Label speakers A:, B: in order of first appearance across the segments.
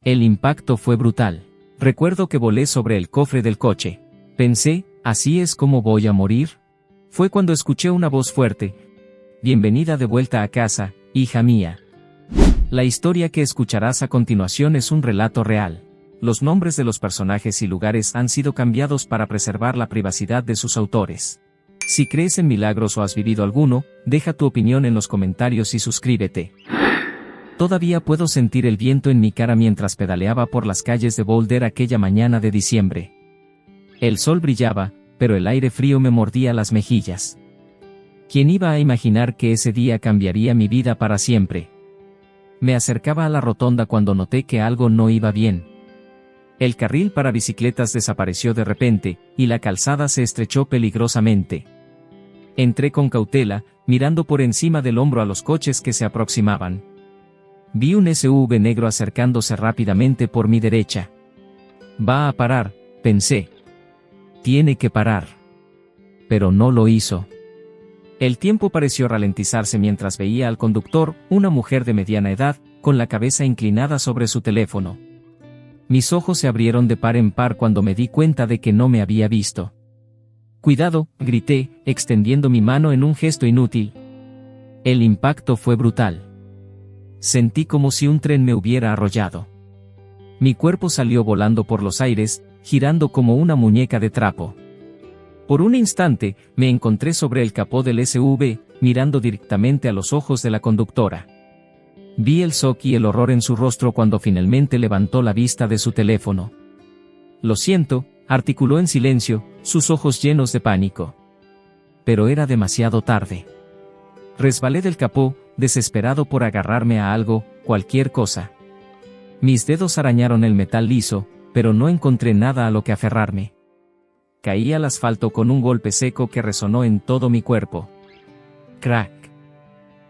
A: El impacto fue brutal. Recuerdo que volé sobre el cofre del coche. Pensé, ¿así es como voy a morir? Fue cuando escuché una voz fuerte. Bienvenida de vuelta a casa, hija mía. La historia que escucharás a continuación es un relato real. Los nombres de los personajes y lugares han sido cambiados para preservar la privacidad de sus autores. Si crees en milagros o has vivido alguno, deja tu opinión en los comentarios y suscríbete. Todavía puedo sentir el viento en mi cara mientras pedaleaba por las calles de Boulder aquella mañana de diciembre. El sol brillaba, pero el aire frío me mordía las mejillas. ¿Quién iba a imaginar que ese día cambiaría mi vida para siempre? Me acercaba a la rotonda cuando noté que algo no iba bien. El carril para bicicletas desapareció de repente, y la calzada se estrechó peligrosamente. Entré con cautela, mirando por encima del hombro a los coches que se aproximaban. Vi un SUV negro acercándose rápidamente por mi derecha. Va a parar, pensé. Tiene que parar. Pero no lo hizo. El tiempo pareció ralentizarse mientras veía al conductor, una mujer de mediana edad, con la cabeza inclinada sobre su teléfono. Mis ojos se abrieron de par en par cuando me di cuenta de que no me había visto. ¡Cuidado!, grité, extendiendo mi mano en un gesto inútil. El impacto fue brutal. Sentí como si un tren me hubiera arrollado. Mi cuerpo salió volando por los aires, girando como una muñeca de trapo. Por un instante, me encontré sobre el capó del SUV, mirando directamente a los ojos de la conductora. Vi el shock y el horror en su rostro cuando finalmente levantó la vista de su teléfono. Lo siento, articuló en silencio, sus ojos llenos de pánico. Pero era demasiado tarde. Resbalé del capó, desesperado por agarrarme a algo, cualquier cosa. Mis dedos arañaron el metal liso, pero no encontré nada a lo que aferrarme. Caí al asfalto con un golpe seco que resonó en todo mi cuerpo. Crack.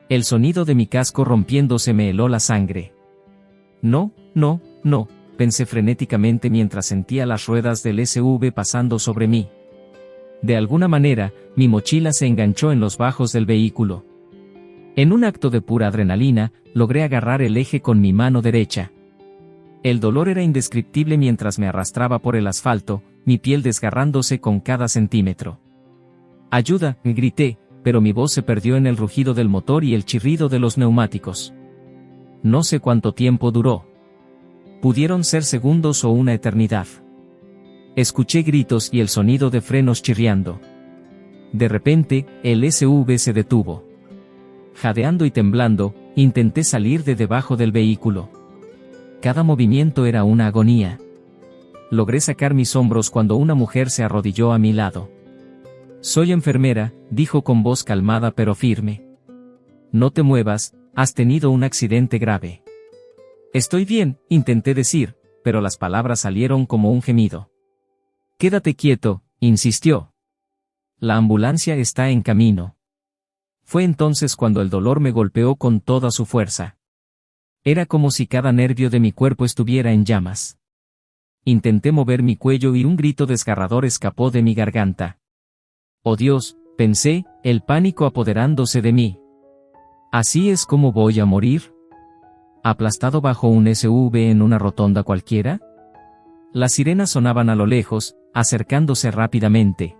A: El sonido de mi casco rompiéndose me heló la sangre. No, pensé frenéticamente mientras sentía las ruedas del SUV pasando sobre mí. De alguna manera, mi mochila se enganchó en los bajos del vehículo. En un acto de pura adrenalina, logré agarrar el eje con mi mano derecha. El dolor era indescriptible mientras me arrastraba por el asfalto, mi piel desgarrándose con cada centímetro. ¡Ayuda!, grité, pero mi voz se perdió en el rugido del motor y el chirrido de los neumáticos. No sé cuánto tiempo duró. Pudieron ser segundos o una eternidad. Escuché gritos y el sonido de frenos chirriando. De repente, el SUV se detuvo. Jadeando y temblando, intenté salir de debajo del vehículo. Cada movimiento era una agonía. Logré sacar mis hombros cuando una mujer se arrodilló a mi lado. Soy enfermera, dijo con voz calmada pero firme. No te muevas, has tenido un accidente grave. Estoy bien, intenté decir, pero las palabras salieron como un gemido. Quédate quieto, insistió. La ambulancia está en camino. Fue entonces cuando el dolor me golpeó con toda su fuerza. Era como si cada nervio de mi cuerpo estuviera en llamas. Intenté mover mi cuello y un grito desgarrador escapó de mi garganta. Oh Dios, pensé, el pánico apoderándose de mí. ¿Así es como voy a morir? ¿Aplastado bajo un SUV en una rotonda cualquiera? Las sirenas sonaban a lo lejos, acercándose rápidamente.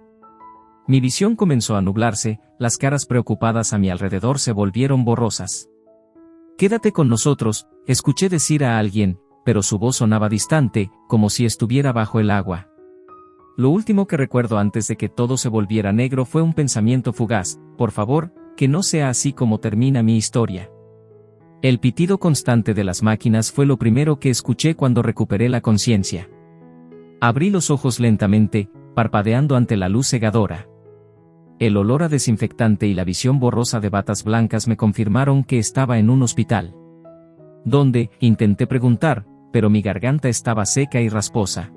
A: Mi visión comenzó a nublarse, las caras preocupadas a mi alrededor se volvieron borrosas. Quédate con nosotros, escuché decir a alguien, pero su voz sonaba distante, como si estuviera bajo el agua. Lo último que recuerdo antes de que todo se volviera negro fue un pensamiento fugaz: por favor, que no sea así como termina mi historia. El pitido constante de las máquinas fue lo primero que escuché cuando recuperé la conciencia. Abrí los ojos lentamente, parpadeando ante la luz cegadora. El olor a desinfectante y la visión borrosa de batas blancas me confirmaron que estaba en un hospital. ¿Dónde?, intenté preguntar, pero mi garganta estaba seca y rasposa.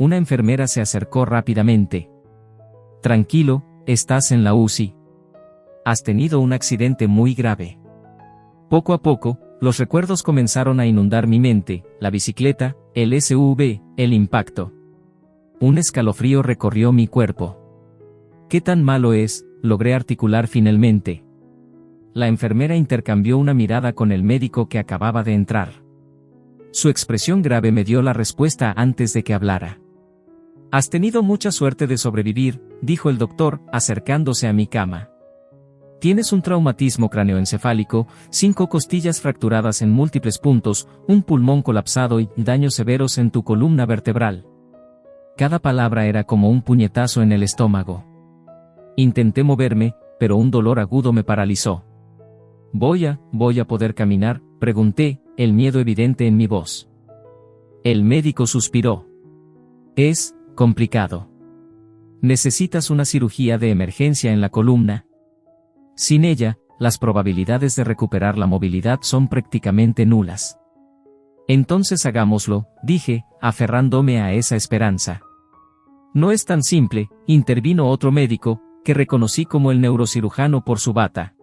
A: Una enfermera se acercó rápidamente. Tranquilo, estás en la UCI. Has tenido un accidente muy grave. Poco a poco, los recuerdos comenzaron a inundar mi mente: la bicicleta, el SUV, el impacto. Un escalofrío recorrió mi cuerpo. ¿Qué tan malo es?, logré articular finalmente. La enfermera intercambió una mirada con el médico que acababa de entrar. Su expresión grave me dio la respuesta antes de que hablara. «Has tenido mucha suerte de sobrevivir», dijo el doctor, acercándose a mi cama. «Tienes un traumatismo craneoencefálico, 5 costillas fracturadas en múltiples puntos, un pulmón colapsado y daños severos en tu columna vertebral». Cada palabra era como un puñetazo en el estómago. Intenté moverme, pero un dolor agudo me paralizó. ¿Voy a poder caminar?», pregunté, el miedo evidente en mi voz. El médico suspiró. «Es complicado. Necesitas una cirugía de emergencia en la columna. Sin ella, las probabilidades de recuperar la movilidad son prácticamente nulas». «Entonces hagámoslo», dije, aferrándome a esa esperanza. «No es tan simple», intervino otro médico, que reconocí como el neurocirujano por su bata.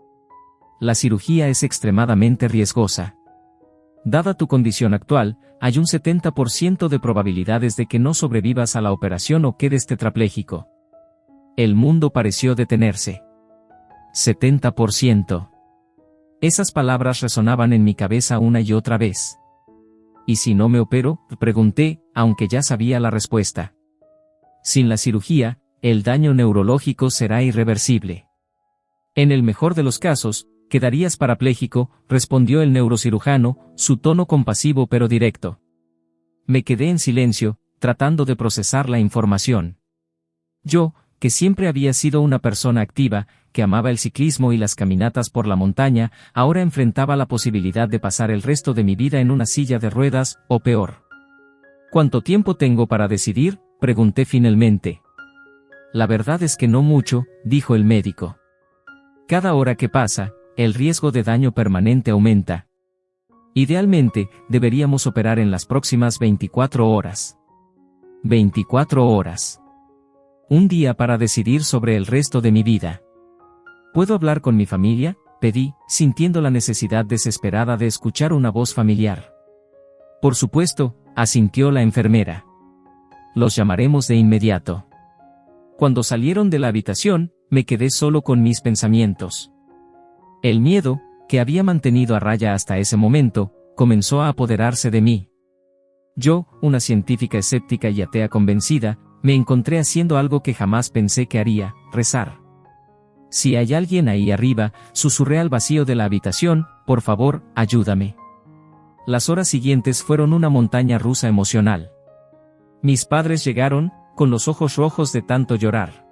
A: «La cirugía es extremadamente riesgosa. Dada tu condición actual, hay un 70% de probabilidades de que no sobrevivas a la operación o quedes tetrapléjico». El mundo pareció detenerse. 70%. Esas palabras resonaban en mi cabeza una y otra vez. «¿Y si no me opero?», pregunté, aunque ya sabía la respuesta. «Sin la cirugía, el daño neurológico será irreversible. En el mejor de los casos, quedarías parapléjico», respondió el neurocirujano, su tono compasivo pero directo. Me quedé en silencio, tratando de procesar la información. Yo, que siempre había sido una persona activa, que amaba el ciclismo y las caminatas por la montaña, ahora enfrentaba la posibilidad de pasar el resto de mi vida en una silla de ruedas, o peor. «¿Cuánto tiempo tengo para decidir?», pregunté finalmente. «La verdad es que no mucho», dijo el médico. «Cada hora que pasa, el riesgo de daño permanente aumenta. Idealmente, deberíamos operar en las próximas 24 horas. 24 horas. Un día para decidir sobre el resto de mi vida. ¿Puedo hablar con mi familia?», pedí, sintiendo la necesidad desesperada de escuchar una voz familiar. «Por supuesto», asintió la enfermera. «Los llamaremos de inmediato». Cuando salieron de la habitación, me quedé solo con mis pensamientos. El miedo, que había mantenido a raya hasta ese momento, comenzó a apoderarse de mí. Yo, una científica escéptica y atea convencida, me encontré haciendo algo que jamás pensé que haría: rezar. «Si hay alguien ahí arriba», susurré al vacío de la habitación, «por favor, ayúdame». Las horas siguientes fueron una montaña rusa emocional. Mis padres llegaron, con los ojos rojos de tanto llorar.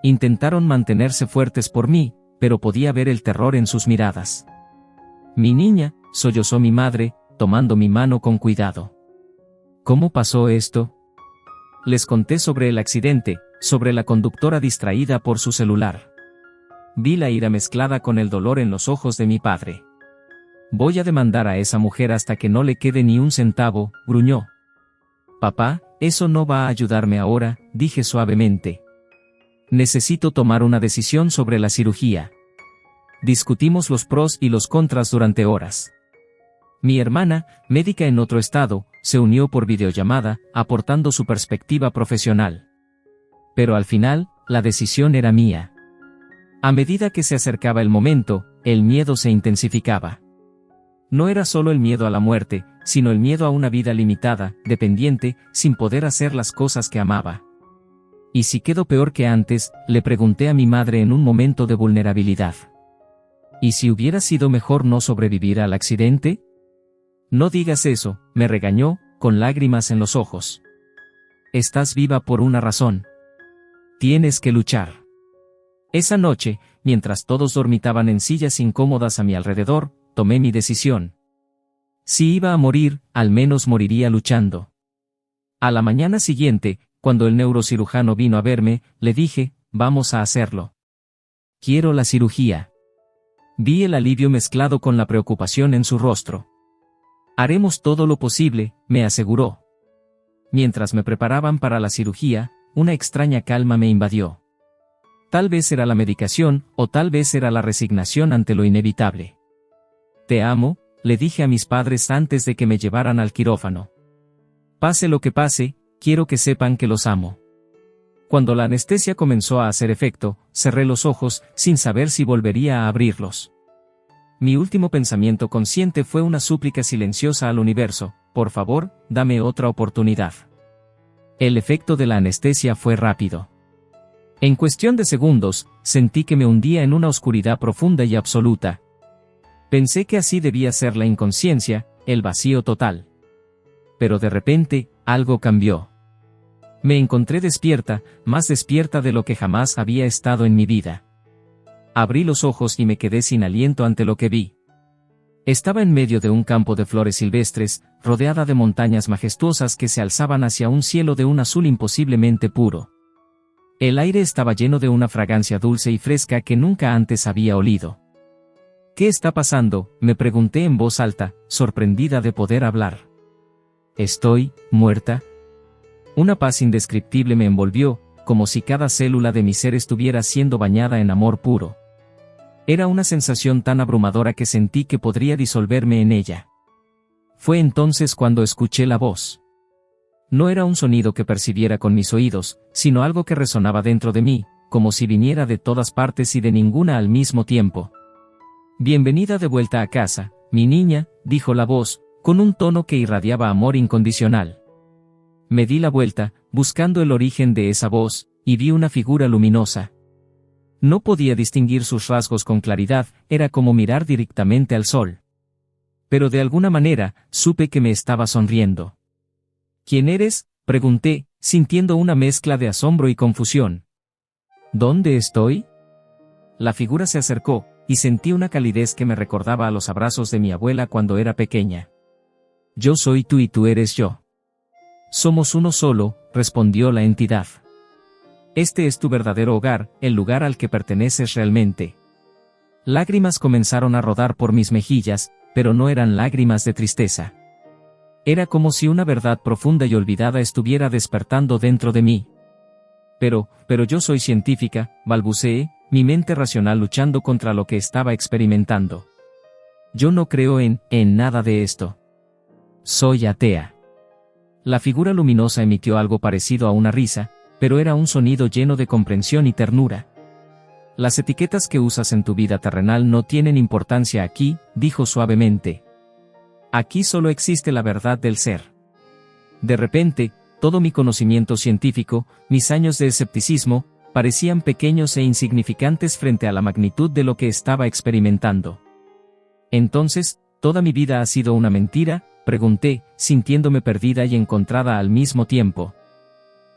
A: Intentaron mantenerse fuertes por mí, pero podía ver el terror en sus miradas. «Mi niña», sollozó mi madre, tomando mi mano con cuidado. «¿Cómo pasó esto?». Les conté sobre el accidente, sobre la conductora distraída por su celular. Vi la ira mezclada con el dolor en los ojos de mi padre. «Voy a demandar a esa mujer hasta que no le quede ni un centavo», gruñó. «Papá, eso no va a ayudarme ahora», dije suavemente. «Necesito tomar una decisión sobre la cirugía». Discutimos los pros y los contras durante horas. Mi hermana, médica en otro estado, se unió por videollamada, aportando su perspectiva profesional. Pero al final, la decisión era mía. A medida que se acercaba el momento, el miedo se intensificaba. No era solo el miedo a la muerte, sino el miedo a una vida limitada, dependiente, sin poder hacer las cosas que amaba. «¿Y si quedo peor que antes?», le pregunté a mi madre en un momento de vulnerabilidad. «¿Y si hubiera sido mejor no sobrevivir al accidente?». «No digas eso», me regañó, con lágrimas en los ojos. «Estás viva por una razón. Tienes que luchar». Esa noche, mientras todos dormitaban en sillas incómodas a mi alrededor, tomé mi decisión. Si iba a morir, al menos moriría luchando. A la mañana siguiente, cuando el neurocirujano vino a verme, le dije: «Vamos a hacerlo. Quiero la cirugía». Vi el alivio mezclado con la preocupación en su rostro. «Haremos todo lo posible», me aseguró. Mientras me preparaban para la cirugía, una extraña calma me invadió. Tal vez era la medicación, o tal vez era la resignación ante lo inevitable. «Te amo», le dije a mis padres antes de que me llevaran al quirófano. «Pase lo que pase, quiero que sepan que los amo». Cuando la anestesia comenzó a hacer efecto, cerré los ojos, sin saber si volvería a abrirlos. Mi último pensamiento consciente fue una súplica silenciosa al universo: por favor, dame otra oportunidad. El efecto de la anestesia fue rápido. En cuestión de segundos, sentí que me hundía en una oscuridad profunda y absoluta. Pensé que así debía ser la inconsciencia, el vacío total. Pero de repente, algo cambió. Me encontré despierta, más despierta de lo que jamás había estado en mi vida. Abrí los ojos y me quedé sin aliento ante lo que vi. Estaba en medio de un campo de flores silvestres, rodeada de montañas majestuosas que se alzaban hacia un cielo de un azul imposiblemente puro. El aire estaba lleno de una fragancia dulce y fresca que nunca antes había olido. ¿Qué está pasando?, me pregunté en voz alta, sorprendida de poder hablar. ¿Estoy muerta? Una paz indescriptible me envolvió, como si cada célula de mi ser estuviera siendo bañada en amor puro. Era una sensación tan abrumadora que sentí que podría disolverme en ella. Fue entonces cuando escuché la voz. No era un sonido que percibiera con mis oídos, sino algo que resonaba dentro de mí, como si viniera de todas partes y de ninguna al mismo tiempo. «Bienvenida de vuelta a casa, mi niña», dijo la voz, con un tono que irradiaba amor incondicional. Me di la vuelta, buscando el origen de esa voz, y vi una figura luminosa. No podía distinguir sus rasgos con claridad, era como mirar directamente al sol. Pero de alguna manera, supe que me estaba sonriendo. «¿Quién eres?», pregunté, sintiendo una mezcla de asombro y confusión. «¿Dónde estoy?». La figura se acercó, y sentí una calidez que me recordaba a los abrazos de mi abuela cuando era pequeña. «Yo soy tú y tú eres yo». «Somos uno solo», respondió la entidad. «Este es tu verdadero hogar, el lugar al que perteneces realmente». Lágrimas comenzaron a rodar por mis mejillas, pero no eran lágrimas de tristeza. Era como si una verdad profunda y olvidada estuviera despertando dentro de mí. Pero yo soy científica», balbuceé, mi mente racional luchando contra lo que estaba experimentando. «Yo no creo en nada de esto. Soy atea». La figura luminosa emitió algo parecido a una risa, pero era un sonido lleno de comprensión y ternura. «Las etiquetas que usas en tu vida terrenal no tienen importancia aquí», dijo suavemente. «Aquí solo existe la verdad del ser». De repente, todo mi conocimiento científico, mis años de escepticismo, parecían pequeños e insignificantes frente a la magnitud de lo que estaba experimentando. «Entonces, ¿toda mi vida ha sido una mentira?», pregunté, sintiéndome perdida y encontrada al mismo tiempo.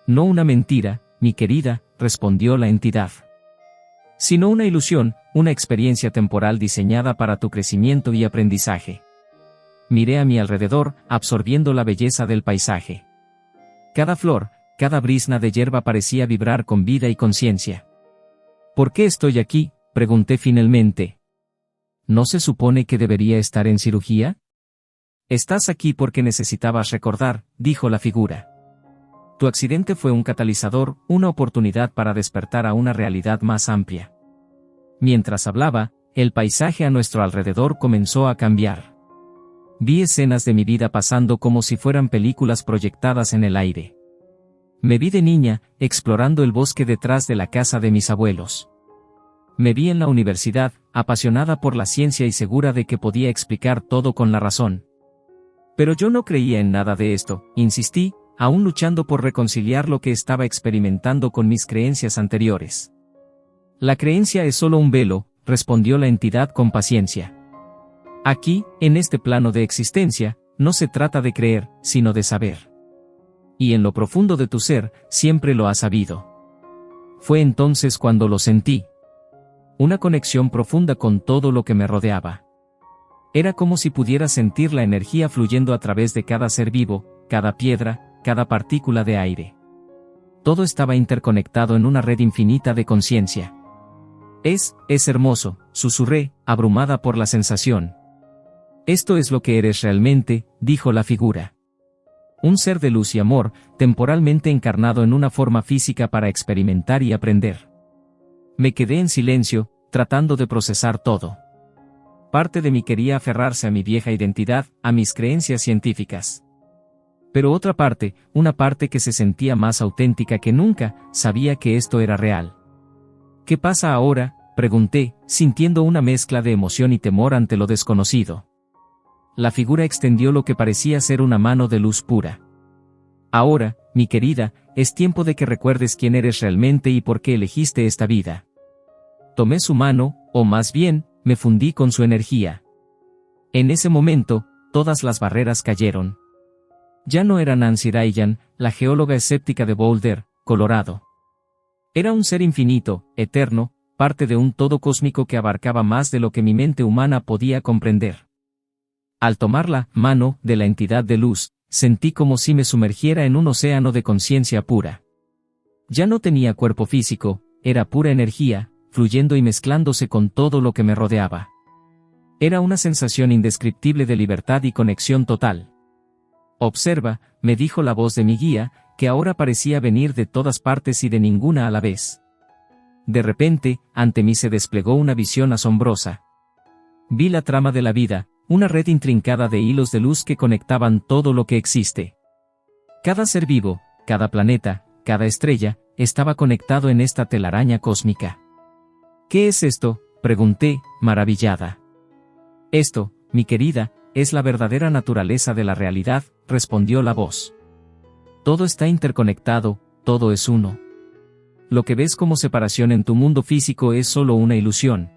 A: «No una mentira, mi querida», respondió la entidad. «Sino una ilusión, una experiencia temporal diseñada para tu crecimiento y aprendizaje». Miré a mi alrededor, absorbiendo la belleza del paisaje. Cada flor, cada brizna de hierba parecía vibrar con vida y conciencia. «¿Por qué estoy aquí?», pregunté finalmente. «¿No se supone que debería estar en cirugía?». «Estás aquí porque necesitabas recordar», dijo la figura. «Tu accidente fue un catalizador, una oportunidad para despertar a una realidad más amplia». Mientras hablaba, el paisaje a nuestro alrededor comenzó a cambiar. Vi escenas de mi vida pasando como si fueran películas proyectadas en el aire. Me vi de niña, explorando el bosque detrás de la casa de mis abuelos. Me vi en la universidad, apasionada por la ciencia y segura de que podía explicar todo con la razón. Pero yo no creía en nada de esto, insistí, aún luchando por reconciliar lo que estaba experimentando con mis creencias anteriores. «La creencia es solo un velo», respondió la entidad con paciencia. «Aquí, en este plano de existencia, no se trata de creer, sino de saber. Y en lo profundo de tu ser, siempre lo has sabido». Fue entonces cuando lo sentí. Una conexión profunda con todo lo que me rodeaba. Era como si pudiera sentir la energía fluyendo a través de cada ser vivo, cada piedra, cada partícula de aire. Todo estaba interconectado en una red infinita de conciencia. Es hermoso», susurré, abrumada por la sensación. «Esto es lo que eres realmente», dijo la figura. «Un ser de luz y amor, temporalmente encarnado en una forma física para experimentar y aprender». Me quedé en silencio, tratando de procesar todo. Parte de mí quería aferrarse a mi vieja identidad, a mis creencias científicas. Pero otra parte, una parte que se sentía más auténtica que nunca, sabía que esto era real. «¿Qué pasa ahora?», pregunté, sintiendo una mezcla de emoción y temor ante lo desconocido. La figura extendió lo que parecía ser una mano de luz pura. Ahora, mi querida, es tiempo de que recuerdes quién eres realmente y por qué elegiste esta vida. Tomé su mano, o más bien, me fundí con su energía. En ese momento, todas las barreras cayeron. Ya no era Nancy Reagan, la geóloga escéptica de Boulder, Colorado. Era un ser infinito, eterno, parte de un todo cósmico que abarcaba más de lo que mi mente humana podía comprender. Al tomar la mano de la entidad de luz, sentí como si me sumergiera en un océano de conciencia pura. Ya no tenía cuerpo físico, era pura energía, fluyendo y mezclándose con todo lo que me rodeaba. Era una sensación indescriptible de libertad y conexión total. Observa, me dijo la voz de mi guía, que ahora parecía venir de todas partes y de ninguna a la vez. De repente, ante mí se desplegó una visión asombrosa. Vi la trama de la vida, una red intrincada de hilos de luz que conectaban todo lo que existe. Cada ser vivo, cada planeta, cada estrella, estaba conectado en esta telaraña cósmica. ¿Qué es esto?, pregunté, maravillada. Esto, mi querida, es la verdadera naturaleza de la realidad, respondió la voz. Todo está interconectado, todo es uno. Lo que ves como separación en tu mundo físico es solo una ilusión.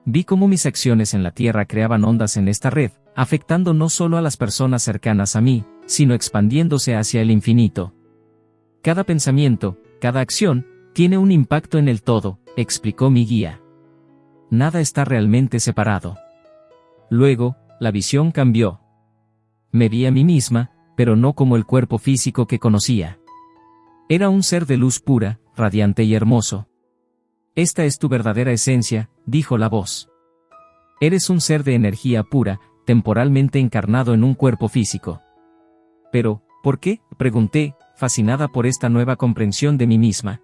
A: Vi cómo mis acciones en la Tierra creaban ondas en esta red, afectando no solo a las personas cercanas a mí, sino expandiéndose hacia el infinito. Cada pensamiento, cada acción, tiene un impacto en el todo, explicó mi guía. Nada está realmente separado. Luego, la visión cambió. Me vi a mí misma, pero no como el cuerpo físico que conocía. Era un ser de luz pura, radiante y hermoso. Esta es tu verdadera esencia, dijo la voz. Eres un ser de energía pura, temporalmente encarnado en un cuerpo físico. Pero, ¿por qué?, pregunté, fascinada por esta nueva comprensión de mí misma.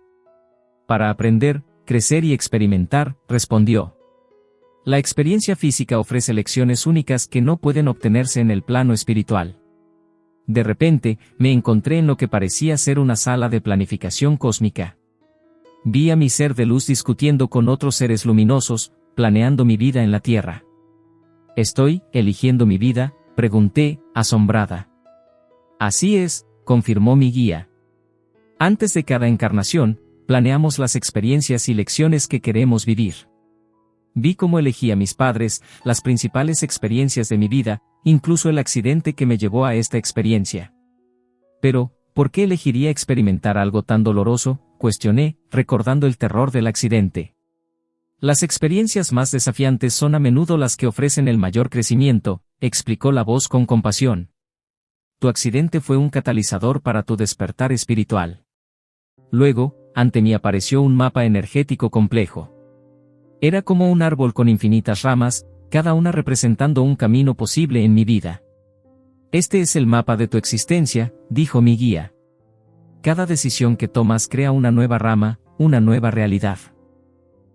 A: Para aprender, crecer y experimentar, respondió. La experiencia física ofrece lecciones únicas que no pueden obtenerse en el plano espiritual. De repente, me encontré en lo que parecía ser una sala de planificación cósmica. Vi a mi ser de luz discutiendo con otros seres luminosos, planeando mi vida en la Tierra. ¿Estoy eligiendo mi vida?, pregunté, asombrada. Así es, confirmó mi guía. Antes de cada encarnación, planeamos las experiencias y lecciones que queremos vivir. Vi cómo elegí a mis padres, las principales experiencias de mi vida, incluso el accidente que me llevó a esta experiencia. Pero, ¿por qué elegiría experimentar algo tan doloroso?, cuestioné, recordando el terror del accidente. Las experiencias más desafiantes son a menudo las que ofrecen el mayor crecimiento, explicó la voz con compasión. Tu accidente fue un catalizador para tu despertar espiritual. Luego, ante mí apareció un mapa energético complejo. Era como un árbol con infinitas ramas, cada una representando un camino posible en mi vida. Este es el mapa de tu existencia, dijo mi guía. Cada decisión que tomas crea una nueva rama, una nueva realidad.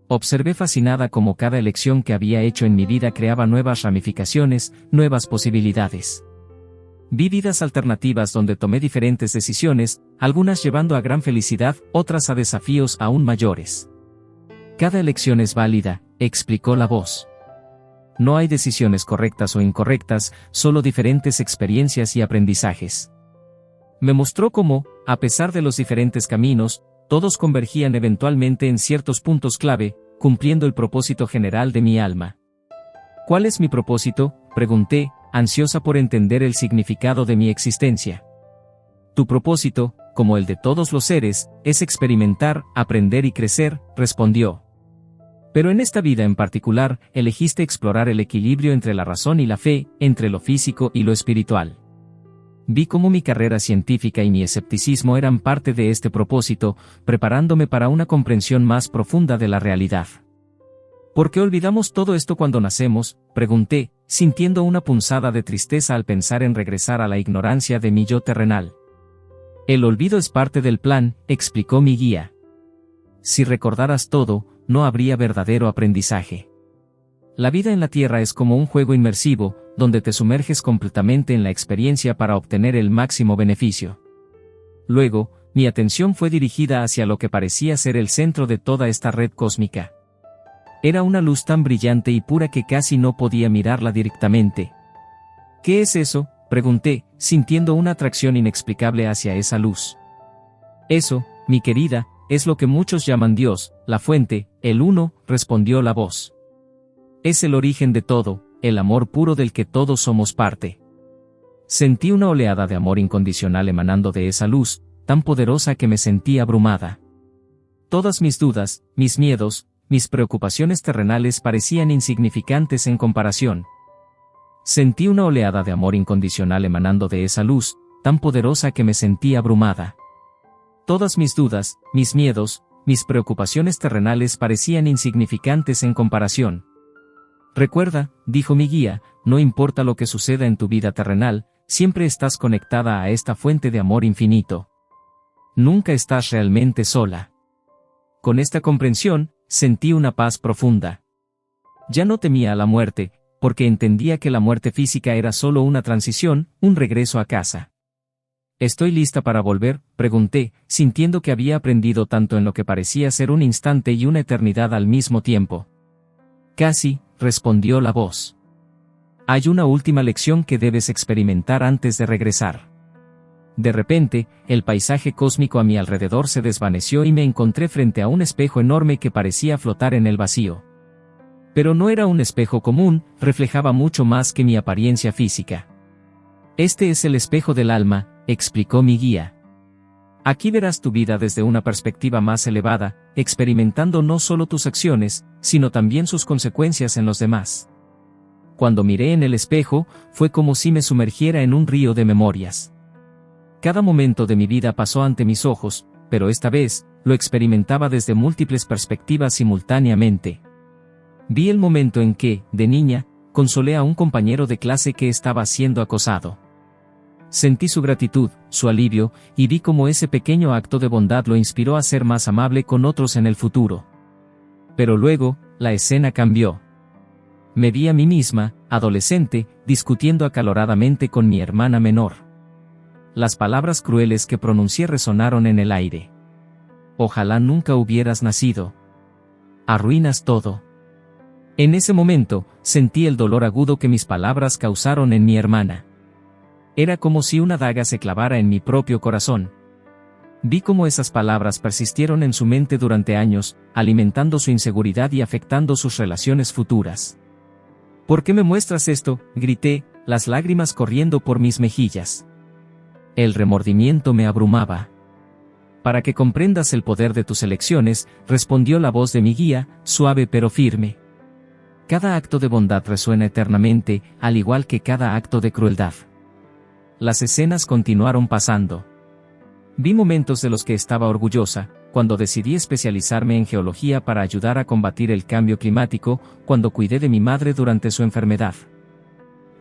A: Observé fascinada cómo cada elección que había hecho en mi vida creaba nuevas ramificaciones, nuevas posibilidades. Vi vidas alternativas donde tomé diferentes decisiones, algunas llevando a gran felicidad, otras a desafíos aún mayores. Cada elección es válida, explicó la voz. No hay decisiones correctas o incorrectas, solo diferentes experiencias y aprendizajes. Me mostró cómo, a pesar de los diferentes caminos, todos convergían eventualmente en ciertos puntos clave, cumpliendo el propósito general de mi alma. ¿Cuál es mi propósito?, pregunté, ansiosa por entender el significado de mi existencia. Tu propósito, como el de todos los seres, es experimentar, aprender y crecer, respondió. Pero en esta vida en particular, elegiste explorar el equilibrio entre la razón y la fe, entre lo físico y lo espiritual. Vi cómo mi carrera científica y mi escepticismo eran parte de este propósito, preparándome para una comprensión más profunda de la realidad. ¿Por qué olvidamos todo esto cuando nacemos?, pregunté, sintiendo una punzada de tristeza al pensar en regresar a la ignorancia de mi yo terrenal. El olvido es parte del plan, explicó mi guía. Si recordaras todo, no habría verdadero aprendizaje. La vida en la Tierra es como un juego inmersivo, donde te sumerges completamente en la experiencia para obtener el máximo beneficio. Luego, mi atención fue dirigida hacia lo que parecía ser el centro de toda esta red cósmica. Era una luz tan brillante y pura que casi no podía mirarla directamente. ¿Qué es eso?, pregunté, sintiendo una atracción inexplicable hacia esa luz. Eso, mi querida, es lo que muchos llaman Dios, la fuente, el uno, respondió la voz. Es el origen de todo, el amor puro del que todos somos parte. Sentí una oleada de amor incondicional emanando de esa luz, tan poderosa que me sentí abrumada. Todas mis dudas, mis miedos, mis preocupaciones terrenales parecían insignificantes en comparación. Sentí una oleada de amor incondicional emanando de esa luz, tan poderosa que me sentí abrumada. Todas mis dudas, mis miedos, mis preocupaciones terrenales parecían insignificantes en comparación. Recuerda, dijo mi guía, no importa lo que suceda en tu vida terrenal, siempre estás conectada a esta fuente de amor infinito. Nunca estás realmente sola. Con esta comprensión, sentí una paz profunda. Ya no temía a la muerte, porque entendía que la muerte física era solo una transición, un regreso a casa. ¿Estoy lista para volver?, pregunté, sintiendo que había aprendido tanto en lo que parecía ser un instante y una eternidad al mismo tiempo. Casi, respondió la voz. Hay una última lección que debes experimentar antes de regresar. De repente, el paisaje cósmico a mi alrededor se desvaneció y me encontré frente a un espejo enorme que parecía flotar en el vacío. Pero no era un espejo común, reflejaba mucho más que mi apariencia física. Este es el espejo del alma, explicó mi guía. Aquí verás tu vida desde una perspectiva más elevada, experimentando no solo tus acciones, sino también sus consecuencias en los demás. Cuando miré en el espejo, fue como si me sumergiera en un río de memorias. Cada momento de mi vida pasó ante mis ojos, pero esta vez, lo experimentaba desde múltiples perspectivas simultáneamente. Vi el momento en que, de niña, consolé a un compañero de clase que estaba siendo acosado. Sentí su gratitud, su alivio, y vi cómo ese pequeño acto de bondad lo inspiró a ser más amable con otros en el futuro. Pero luego, la escena cambió. Me vi a mí misma, adolescente, discutiendo acaloradamente con mi hermana menor. Las palabras crueles que pronuncié resonaron en el aire. Ojalá nunca hubieras nacido. Arruinas todo. En ese momento, sentí el dolor agudo que mis palabras causaron en mi hermana. Era como si una daga se clavara en mi propio corazón. Vi cómo esas palabras persistieron en su mente durante años, alimentando su inseguridad y afectando sus relaciones futuras. ¿Por qué me muestras esto?, grité, las lágrimas corriendo por mis mejillas. El remordimiento me abrumaba. Para que comprendas el poder de tus elecciones, respondió la voz de mi guía, suave pero firme. Cada acto de bondad resuena eternamente, al igual que cada acto de crueldad. Las escenas continuaron pasando. Vi momentos de los que estaba orgullosa, cuando decidí especializarme en geología para ayudar a combatir el cambio climático, cuando cuidé de mi madre durante su enfermedad.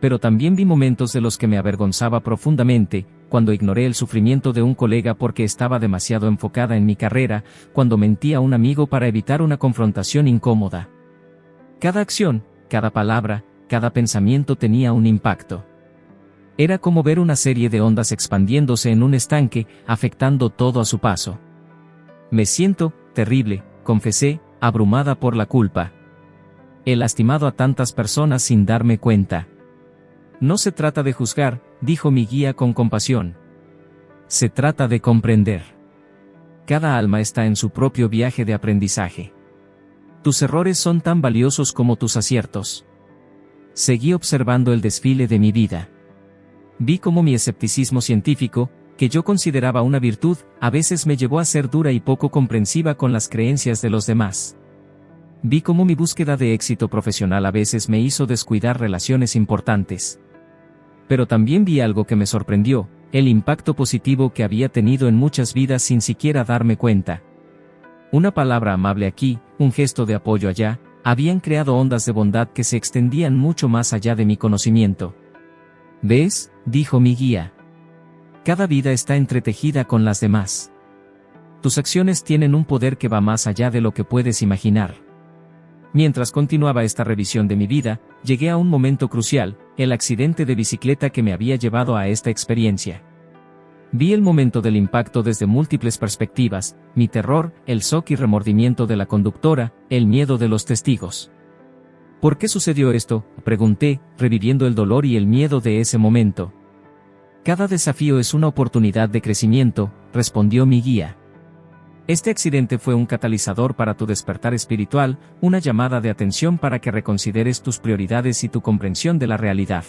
A: Pero también vi momentos de los que me avergonzaba profundamente, cuando ignoré el sufrimiento de un colega porque estaba demasiado enfocada en mi carrera, cuando mentí a un amigo para evitar una confrontación incómoda. Cada acción, cada palabra, cada pensamiento tenía un impacto. Era como ver una serie de ondas expandiéndose en un estanque, afectando todo a su paso. Me siento terrible, confesé, abrumada por la culpa. He lastimado a tantas personas sin darme cuenta. No se trata de juzgar, dijo mi guía con compasión. Se trata de comprender. Cada alma está en su propio viaje de aprendizaje. Tus errores son tan valiosos como tus aciertos. Seguí observando el desfile de mi vida. Vi cómo mi escepticismo científico, que yo consideraba una virtud, a veces me llevó a ser dura y poco comprensiva con las creencias de los demás. Vi cómo mi búsqueda de éxito profesional a veces me hizo descuidar relaciones importantes. Pero también vi algo que me sorprendió, el impacto positivo que había tenido en muchas vidas sin siquiera darme cuenta. Una palabra amable aquí, un gesto de apoyo allá, habían creado ondas de bondad que se extendían mucho más allá de mi conocimiento. ¿Ves?, dijo mi guía. Cada vida está entretejida con las demás. Tus acciones tienen un poder que va más allá de lo que puedes imaginar. Mientras continuaba esta revisión de mi vida, llegué a un momento crucial, el accidente de bicicleta que me había llevado a esta experiencia. Vi el momento del impacto desde múltiples perspectivas, mi terror, el shock y remordimiento de la conductora, el miedo de los testigos. ¿Por qué sucedió esto?, pregunté, reviviendo el dolor y el miedo de ese momento. Cada desafío es una oportunidad de crecimiento, respondió mi guía. Este accidente fue un catalizador para tu despertar espiritual, una llamada de atención para que reconsideres tus prioridades y tu comprensión de la realidad.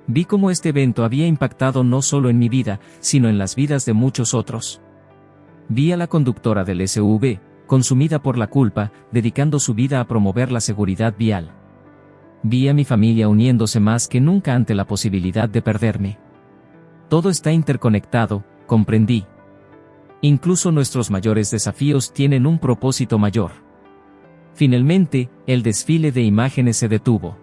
A: Vi cómo este evento había impactado no solo en mi vida, sino en las vidas de muchos otros. Vi a la conductora del SUV, consumida por la culpa, dedicando su vida a promover la seguridad vial. Vi a mi familia uniéndose más que nunca ante la posibilidad de perderme. Todo está interconectado, comprendí. Incluso nuestros mayores desafíos tienen un propósito mayor. Finalmente, el desfile de imágenes se detuvo.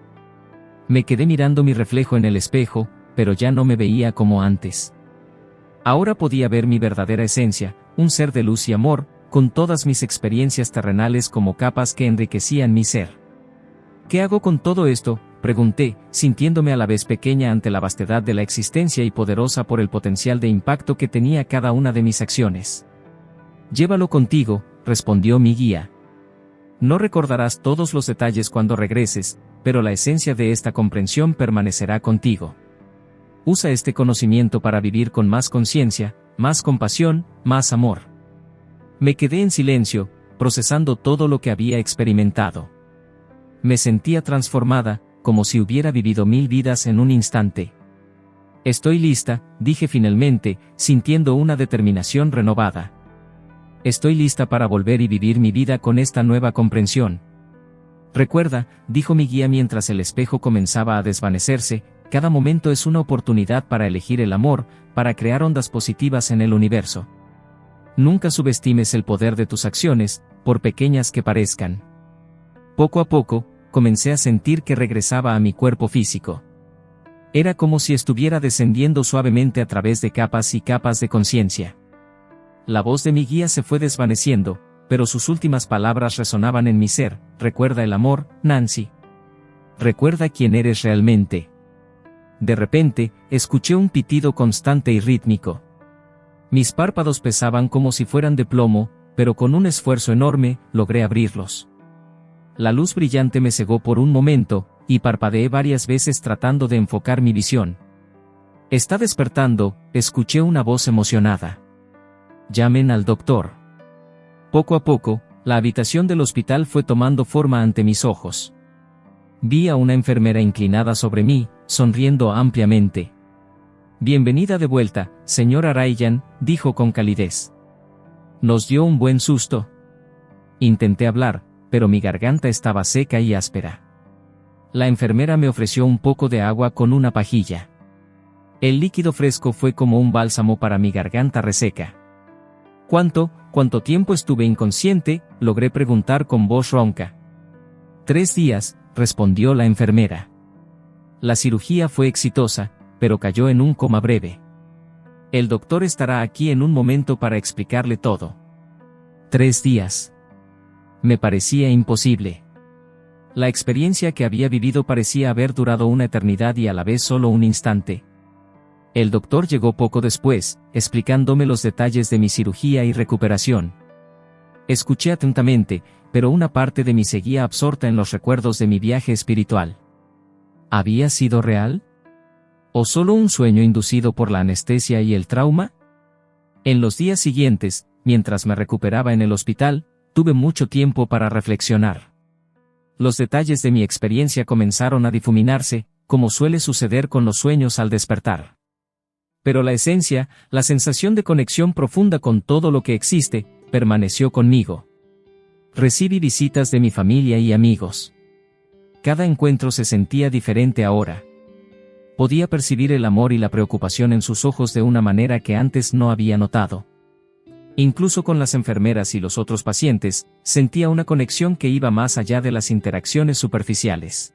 A: Me quedé mirando mi reflejo en el espejo, pero ya no me veía como antes. Ahora podía ver mi verdadera esencia, un ser de luz y amor, con todas mis experiencias terrenales como capas que enriquecían mi ser. ¿Qué hago con todo esto?, pregunté, sintiéndome a la vez pequeña ante la vastedad de la existencia y poderosa por el potencial de impacto que tenía cada una de mis acciones. Llévalo contigo, respondió mi guía. No recordarás todos los detalles cuando regreses, pero la esencia de esta comprensión permanecerá contigo. Usa este conocimiento para vivir con más conciencia, más compasión, más amor. Me quedé en silencio, procesando todo lo que había experimentado. Me sentía transformada, como si hubiera vivido 1000 vidas en un instante. Estoy lista, dije finalmente, sintiendo una determinación renovada. Estoy lista para volver y vivir mi vida con esta nueva comprensión. Recuerda, dijo mi guía mientras el espejo comenzaba a desvanecerse, cada momento es una oportunidad para elegir el amor, para crear ondas positivas en el universo. Nunca subestimes el poder de tus acciones, por pequeñas que parezcan. Poco a poco, comencé a sentir que regresaba a mi cuerpo físico. Era como si estuviera descendiendo suavemente a través de capas y capas de conciencia. La voz de mi guía se fue desvaneciendo, pero sus últimas palabras resonaban en mi ser: recuerda el amor, Nancy. Recuerda quién eres realmente. De repente, escuché un pitido constante y rítmico. Mis párpados pesaban como si fueran de plomo, pero con un esfuerzo enorme, logré abrirlos. La luz brillante me cegó por un momento, y parpadeé varias veces tratando de enfocar mi visión. «Está despertando», escuché una voz emocionada. «Llamen al doctor». Poco a poco, la habitación del hospital fue tomando forma ante mis ojos. Vi a una enfermera inclinada sobre mí, sonriendo ampliamente. «Bienvenida de vuelta, señora Ryan», dijo con calidez. «Nos dio un buen susto». Intenté hablar, pero mi garganta estaba seca y áspera. La enfermera me ofreció un poco de agua con una pajilla. El líquido fresco fue como un bálsamo para mi garganta reseca. ¿Cuánto tiempo estuve inconsciente?, logré preguntar con voz ronca. 3 días, respondió la enfermera. La cirugía fue exitosa, pero cayó en un coma breve. El doctor estará aquí en un momento para explicarle todo. 3 días. Me parecía imposible. La experiencia que había vivido parecía haber durado una eternidad y a la vez solo un instante. El doctor llegó poco después, explicándome los detalles de mi cirugía y recuperación. Escuché atentamente, pero una parte de mí seguía absorta en los recuerdos de mi viaje espiritual. ¿Había sido real? ¿O solo un sueño inducido por la anestesia y el trauma? En los días siguientes, mientras me recuperaba en el hospital, tuve mucho tiempo para reflexionar. Los detalles de mi experiencia comenzaron a difuminarse, como suele suceder con los sueños al despertar. Pero la esencia, la sensación de conexión profunda con todo lo que existe, permaneció conmigo. Recibí visitas de mi familia y amigos. Cada encuentro se sentía diferente ahora. Podía percibir el amor y la preocupación en sus ojos de una manera que antes no había notado. Incluso con las enfermeras y los otros pacientes, sentía una conexión que iba más allá de las interacciones superficiales.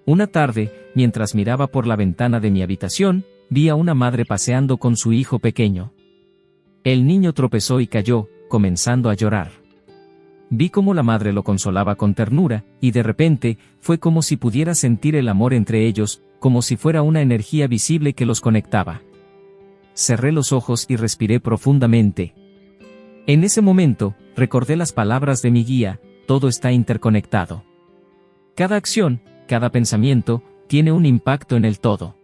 A: Una tarde, mientras miraba por la ventana de mi habitación, vi a una madre paseando con su hijo pequeño. El niño tropezó y cayó, comenzando a llorar. Vi cómo la madre lo consolaba con ternura, y de repente, fue como si pudiera sentir el amor entre ellos, como si fuera una energía visible que los conectaba. Cerré los ojos y respiré profundamente. En ese momento, recordé las palabras de mi guía: todo está interconectado. Cada acción, cada pensamiento, tiene un impacto en el todo.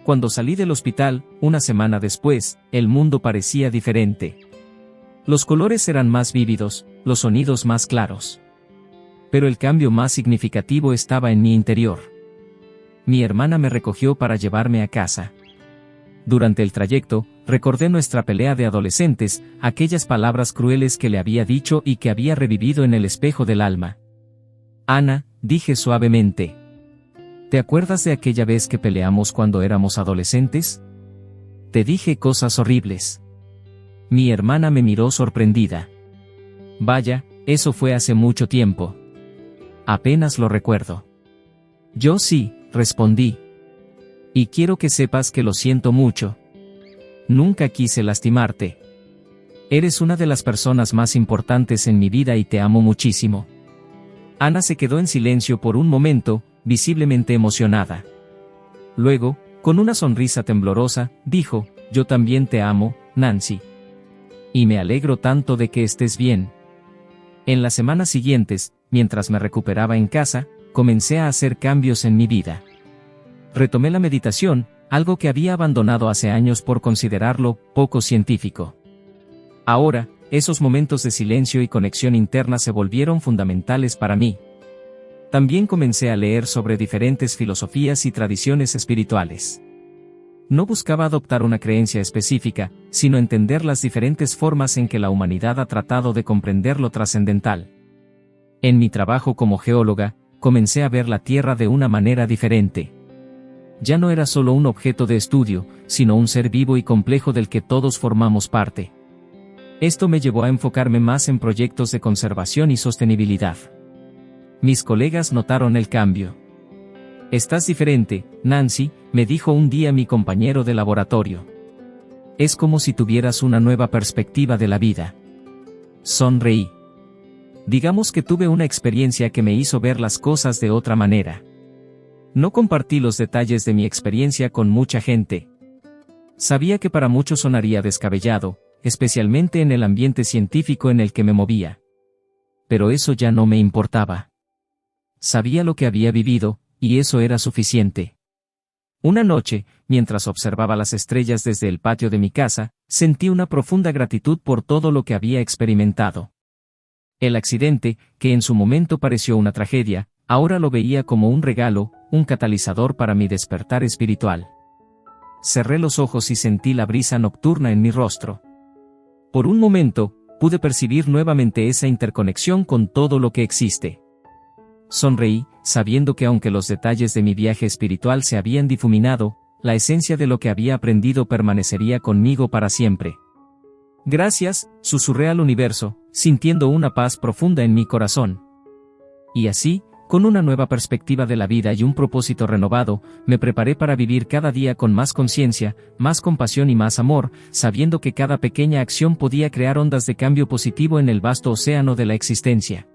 A: Cuando salí del hospital, una semana después, el mundo parecía diferente. Los colores eran más vívidos, los sonidos más claros. Pero el cambio más significativo estaba en mi interior. Mi hermana me recogió para llevarme a casa. Durante el trayecto, recordé nuestra pelea de adolescentes, aquellas palabras crueles que le había dicho y que había revivido en el espejo del alma. Ana, dije suavemente. ¿Te acuerdas de aquella vez que peleamos cuando éramos adolescentes? Te dije cosas horribles. Mi hermana me miró sorprendida. Vaya, eso fue hace mucho tiempo. Apenas lo recuerdo. Yo sí, respondí. Y quiero que sepas que lo siento mucho. Nunca quise lastimarte. Eres una de las personas más importantes en mi vida y te amo muchísimo. Ana se quedó en silencio por un momento, visiblemente emocionada. Luego, con una sonrisa temblorosa, dijo, yo también te amo, Nancy. Y me alegro tanto de que estés bien. En las semanas siguientes, mientras me recuperaba en casa, comencé a hacer cambios en mi vida. Retomé la meditación, algo que había abandonado hace años por considerarlo poco científico. Ahora, esos momentos de silencio y conexión interna se volvieron fundamentales para mí. También comencé a leer sobre diferentes filosofías y tradiciones espirituales. No buscaba adoptar una creencia específica, sino entender las diferentes formas en que la humanidad ha tratado de comprender lo trascendental. En mi trabajo como geóloga, comencé a ver la Tierra de una manera diferente. Ya no era solo un objeto de estudio, sino un ser vivo y complejo del que todos formamos parte. Esto me llevó a enfocarme más en proyectos de conservación y sostenibilidad. Mis colegas notaron el cambio. Estás diferente, Nancy, me dijo un día mi compañero de laboratorio. Es como si tuvieras una nueva perspectiva de la vida. Sonreí. Digamos que tuve una experiencia que me hizo ver las cosas de otra manera. No compartí los detalles de mi experiencia con mucha gente. Sabía que para muchos sonaría descabellado, especialmente en el ambiente científico en el que me movía. Pero eso ya no me importaba. Sabía lo que había vivido, y eso era suficiente. Una noche, mientras observaba las estrellas desde el patio de mi casa, sentí una profunda gratitud por todo lo que había experimentado. El accidente, que en su momento pareció una tragedia, ahora lo veía como un regalo, un catalizador para mi despertar espiritual. Cerré los ojos y sentí la brisa nocturna en mi rostro. Por un momento, pude percibir nuevamente esa interconexión con todo lo que existe. Sonreí, sabiendo que aunque los detalles de mi viaje espiritual se habían difuminado, la esencia de lo que había aprendido permanecería conmigo para siempre. Gracias, susurré al universo, sintiendo una paz profunda en mi corazón. Y así, con una nueva perspectiva de la vida y un propósito renovado, me preparé para vivir cada día con más conciencia, más compasión y más amor, sabiendo que cada pequeña acción podía crear ondas de cambio positivo en el vasto océano de la existencia.